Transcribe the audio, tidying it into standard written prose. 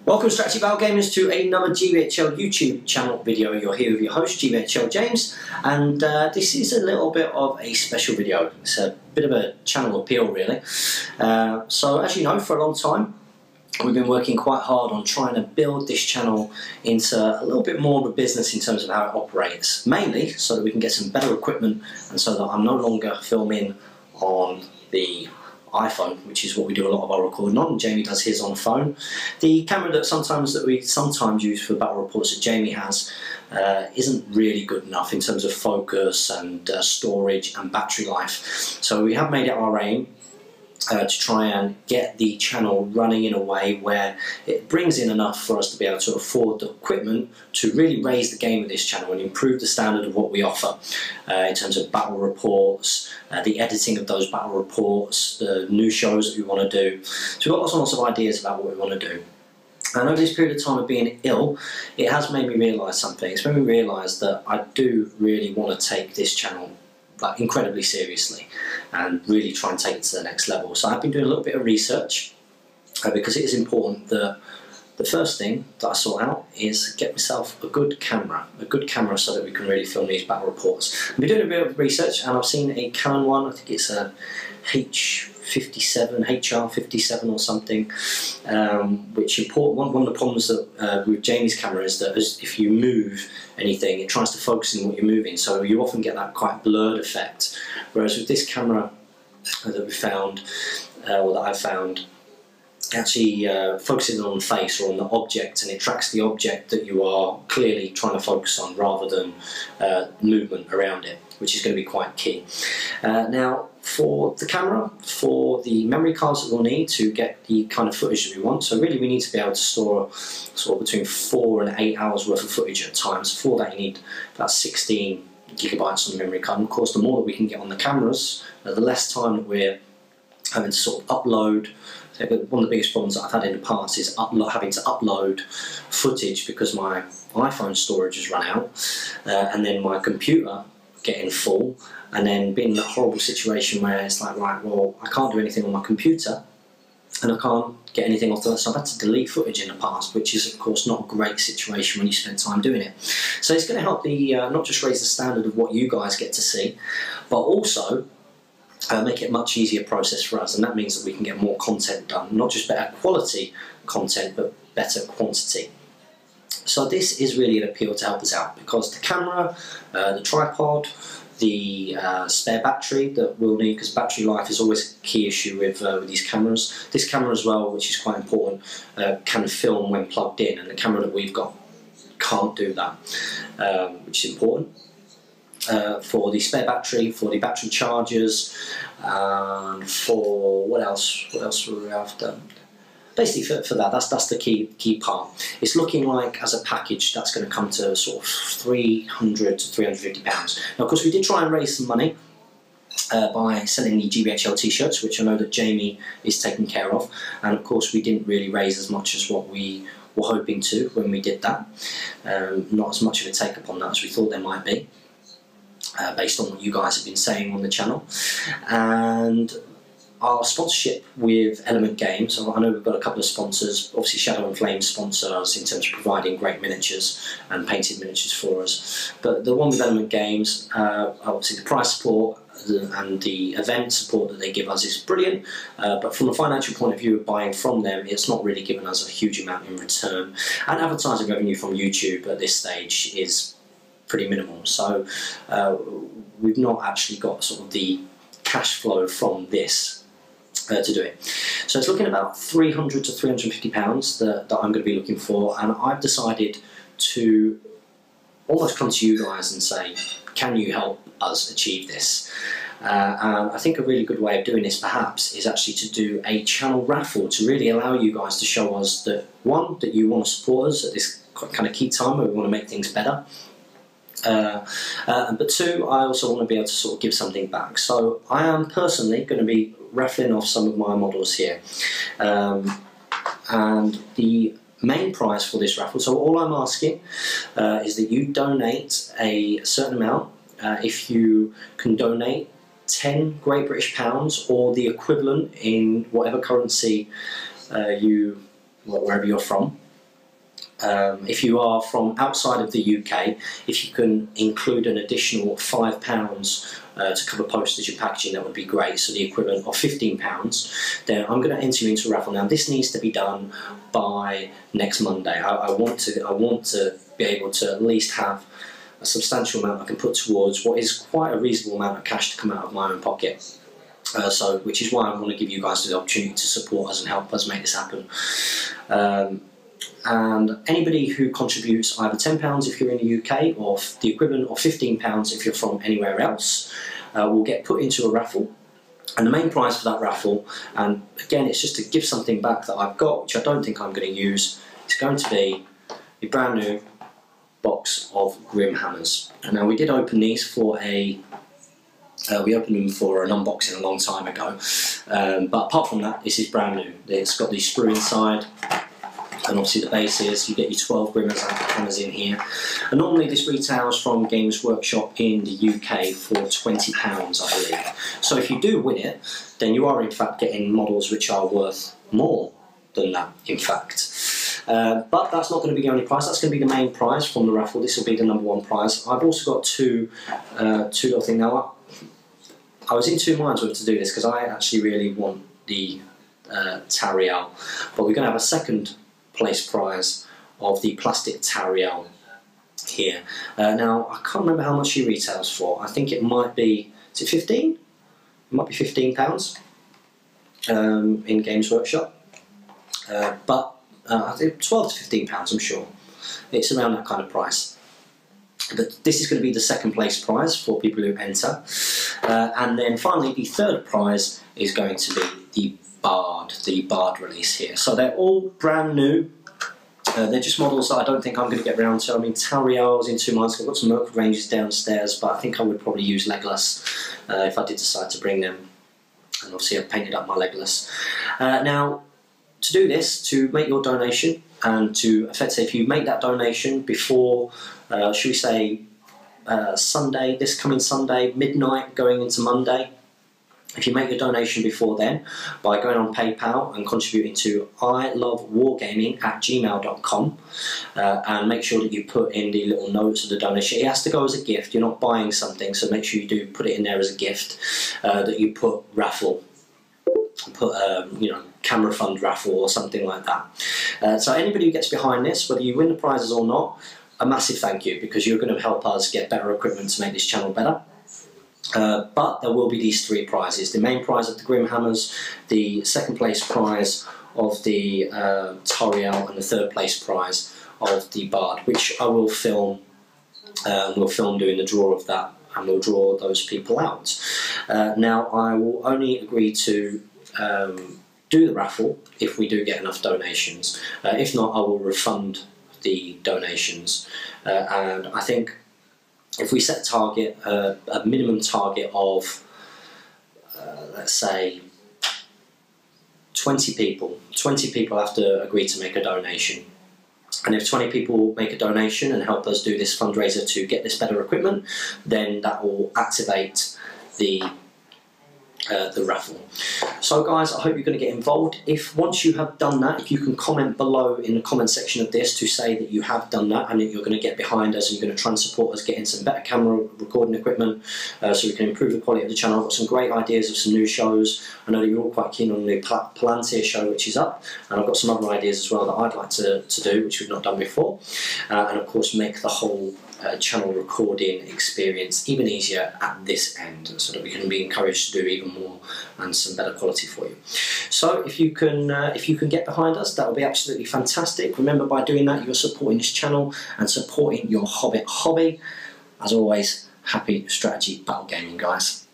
Welcome Strategy Battle Gamers to another GBHL YouTube channel video. You're here with your host GBHL James, and this is a little bit of a special video. It's a bit of a channel appeal really. So as you know, for a long time we've been working quite hard on trying to build this channel into a little bit more of a business in terms of how it operates, mainly so that we can get some better equipment and so that I'm no longer filming on the iPhone, which is what we do a lot of our recording on. Jamie does his on phone. The camera that we sometimes use for battle reports that Jamie has isn't really good enough in terms of focus and storage and battery life. So we have made it our aim to try and get the channel running in a way where it brings in enough for us to be able to afford the equipment to really raise the game of this channel and improve the standard of what we offer in terms of battle reports, the editing of those battle reports, the new shows that we want to do. So we've got lots of ideas about what we want to do. And over this period of time of being ill, it has made me realise something. It's made me realise that I do really want to take this channel incredibly seriously and really try and take it to the next level. So I've been doing a little bit of research because it is important that the first thing that I sort out is get myself a good camera so that we can really film these battle reports. I've been doing a bit of research and I've seen a Canon one. I think it's a HR57 or something, which one of the problems that with Jamie's camera is that if you move anything, it tries to focus in what you're moving, so you often get that quite blurred effect. Whereas with this camera that we found, or that I've found, actually focuses on the face or on the object, and it tracks the object that you are clearly trying to focus on rather than movement around it, which is going to be quite key. Now, for the camera, for the memory cards that we'll need to get the kind of footage that we want, so really we need to be able to store sort of between 4 and 8 hours worth of footage at times. For that you need about 16 gigabytes on the memory card, and of course the more that we can get on the cameras, the less time that we're having to sort of upload. One of the biggest problems that I've had in the past is having to upload footage because my iPhone storage has run out, and then my computer getting full, and then being in that horrible situation where it's like, right, well, I can't do anything on my computer and I can't get anything off the, so I've had to delete footage in the past, which is of course not a great situation when you spend time doing it. So it's going to help the not just raise the standard of what you guys get to see, but also make it a much easier process for us, and that means that we can get more content done, not just better quality content but better quantity. So this is really an appeal to help us out, because the camera, the tripod, the spare battery that we'll need, because battery life is always a key issue with these cameras. This camera as well, which is quite important, can film when plugged in, and the camera that we've got can't do that, which is important. For the spare battery, for the battery chargers, and for what else were we after? Basically for that, that's the key part. It's looking like as a package that's going to come to sort of £300 to £350. Now of course we did try and raise some money by selling the GBHL t-shirts, which I know that Jamie is taking care of, and of course we didn't really raise as much as what we were hoping to when we did that. Not as much of a take up on that as we thought there might be, based on what you guys have been saying on the channel. And our sponsorship with Element Games, I know we've got a couple of sponsors. Obviously Shadow and Flame sponsor us in terms of providing great miniatures and painted miniatures for us, but the one with Element Games, obviously the price support and the event support that they give us is brilliant, but from a financial point of view of buying from them, it's not really given us a huge amount in return, and advertising revenue from YouTube at this stage is pretty minimal, so we've not actually got sort of the cash flow from this to do it. So it's looking about £300 to £350 that I'm going to be looking for, and I've decided to almost come to you guys and say, can you help us achieve this? And I think a really good way of doing this perhaps is actually to do a channel raffle to really allow you guys to show us that, one, that you want to support us at this kind of key time where we want to make things better, but two, I also want to be able to sort of give something back. So I am personally going to be raffling off some of my models here, and the main prize for this raffle, so all I'm asking is that you donate a certain amount. If you can donate 10 Great British Pounds or the equivalent in whatever currency wherever you're from, if you are from outside of the UK, if you can include an additional £5 to cover postage and packaging, that would be great. So the equivalent of £15. Then I'm going to enter you into a raffle. Now this needs to be done by next Monday. I want to be able to at least have a substantial amount I can put towards what is quite a reasonable amount of cash to come out of my own pocket. Which is why I want to give you guys the opportunity to support us and help us make this happen. And anybody who contributes either £10 if you're in the UK, or the equivalent of £15 if you're from anywhere else, will get put into a raffle. And the main prize for that raffle, and again it's just to give something back that I've got, which I don't think I'm going to use, it's going to be a brand new box of Grimhammers. And now we did open these for we opened them for an unboxing a long time ago, but apart from that, this is brand new. It's got the sprue inside, and obviously the base is, you get your 12 Grimhammers in here. And normally this retails from Games Workshop in the UK for £20, I believe. So if you do win it, then you are in fact getting models which are worth more than that, in fact. But that's not going to be the only prize. That's going to be the main prize from the raffle. This will be the #1 prize. I've also got two little things. Now, I was in two minds whether to do this because I actually really want the Tauriel, but we're going to have a second place prize of the plastic Tauriel here. Now, I can't remember how much she retails for. I think it might be, is it 15? It might be £15 in Games Workshop. But I think 12 to £15, I'm sure. It's around that kind of price. But this is going to be the second place prize for people who enter. And then finally, the third prize is going to be the Bard release here. So they're all brand new. They're just models that I don't think I'm going to get round to. I mean, Tauriel's in 2 months. I've got some Merc ranges downstairs, but I think I would probably use Legolas if I did decide to bring them. And obviously I've painted up my Legolas. Now, to do this, to make your donation, and to effectively, if you make that donation before, should we say, Sunday, this coming Sunday, midnight going into Monday, if you make your donation before then by going on PayPal and contributing to ilovewargaming@gmail.com, and make sure that you put in the little notes of the donation. It has to go as a gift. You're not buying something, so make sure you do put it in there as a gift, that you put raffle, put you know, camera fund raffle or something like that. So anybody who gets behind this, whether you win the prizes or not, a massive thank you, because you're going to help us get better equipment to make this channel better. But there will be these 3 prizes: the main prize of the Grimhammers, the second place prize of the Tauriel, and the third place prize of the Bard, which I will film. We'll film doing the draw of that, and we'll draw those people out. Now, I will only agree to do the raffle if we do get enough donations. If not, I will refund the donations. And I think if we set a minimum target of, let's say, 20 people have to agree to make a donation. And if 20 people make a donation and help us do this fundraiser to get this better equipment, then that will activate the raffle. So guys, I hope you're going to get involved. If once you have done that, if you can comment below in the comment section of this to say that you have done that and that you're going to get behind us and you're going to try and support us getting some better camera recording equipment, so we can improve the quality of the channel. I've got some great ideas of some new shows. I know that you're all quite keen on the new Palantir show, which is up, and I've got some other ideas as well that I'd like to do, which we've not done before, and of course make the whole channel recording experience even easier at this end, so that we can be encouraged to do even more and some better quality for you. So if you can get behind us, that will be absolutely fantastic. Remember, by doing that, you're supporting this channel and supporting your Hobbit hobby. As always, happy strategy battle gaming, guys.